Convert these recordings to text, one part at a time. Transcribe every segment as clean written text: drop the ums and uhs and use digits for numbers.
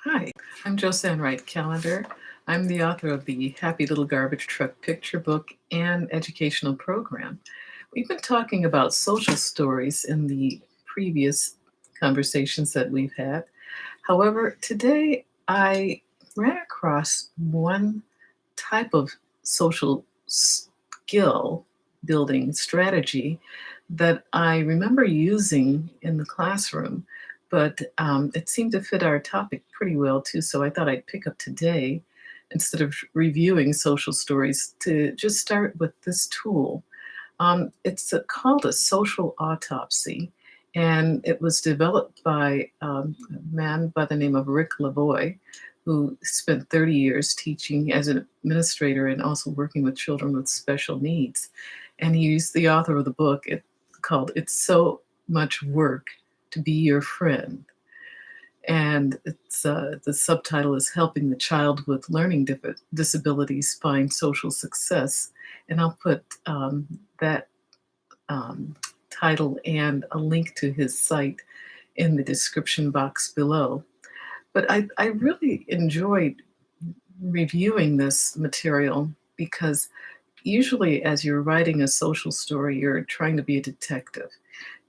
Hi, I'm Josanne Wright Callender. I'm the author of the Happy Little Garbage Truck picture book and educational program. We've been talking about social stories in the previous conversations that we've had. However, today I ran across one type of social skill building strategy that I remember using in the classroom, but it seemed to fit our topic pretty well too. So I thought I'd pick up today instead of reviewing social stories to just start with this tool. It's called a social autopsy, and it was developed by a man by the name of Rick Lavoie, who spent 30 years teaching as an administrator and also working with children with special needs. And he's the author of the book called It's So Much Work to Be Your Friend. And the subtitle is Helping the Child with Learning Disabilities Find Social Success. And I'll put that um, title and a link to his site in the description box below. But I really enjoyed reviewing this material because usually, as you're writing a social story, you're trying to be a detective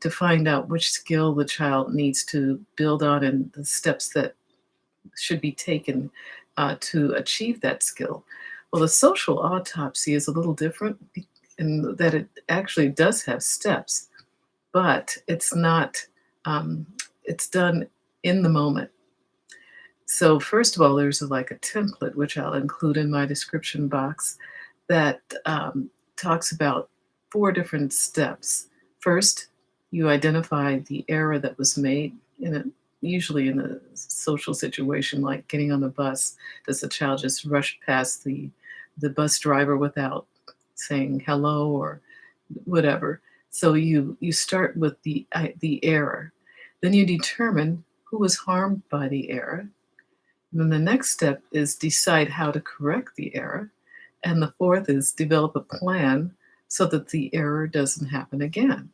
to find out which skill the child needs to build on and the steps that should be taken to achieve that skill. Well, the social autopsy is a little different in that it actually does have steps, but it's not, it's done in the moment. So, first of all, there's like a template, which I'll include in my description box, that talks about four different steps. First, you identify the error that was made usually in a social situation like getting on the bus. Does the child just rush past the bus driver without saying hello or whatever? So you start with the error. Then you determine who was harmed by the error. And then the next step is decide how to correct the error. And the fourth is develop a plan so that the error doesn't happen again.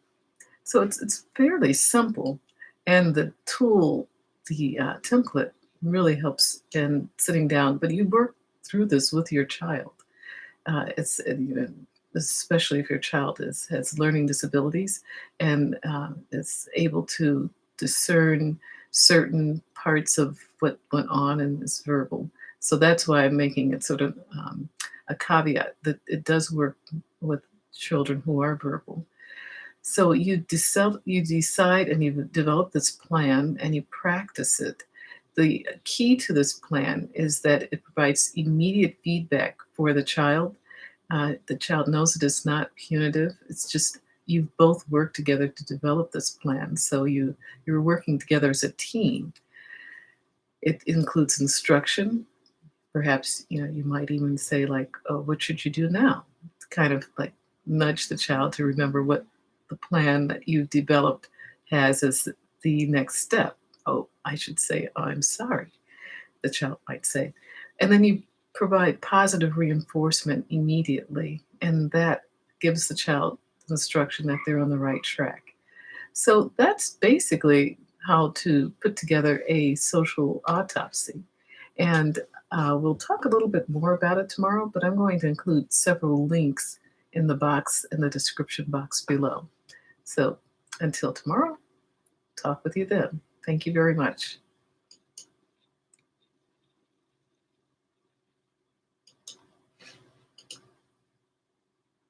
So it's fairly simple. And the tool, the template, really helps in sitting down. But you work through this with your child. Especially if your child has learning disabilities and is able to discern certain parts of what went on and is verbal. So that's why I'm making it sort of a caveat that it does work with children who are verbal. So you decide and you develop this plan and you practice it. The key to this plan is that it provides immediate feedback for the child. The child knows it is not punitive. It's just you've both worked together to develop this plan. So you're working together as a team. It includes instruction. Perhaps you might even say like, "Oh, what should you do now?" To kind of like nudge the child to remember what the plan that you developed has as the next step. Oh, I should say, "Oh, I'm sorry," the child might say. And then you provide positive reinforcement immediately, and that gives the child the instruction that they're on the right track. So that's basically how to put together a social autopsy. And we'll talk a little bit more about it tomorrow, but I'm going to include several links in the box, in the description box below. So until tomorrow, talk with you then. Thank you very much.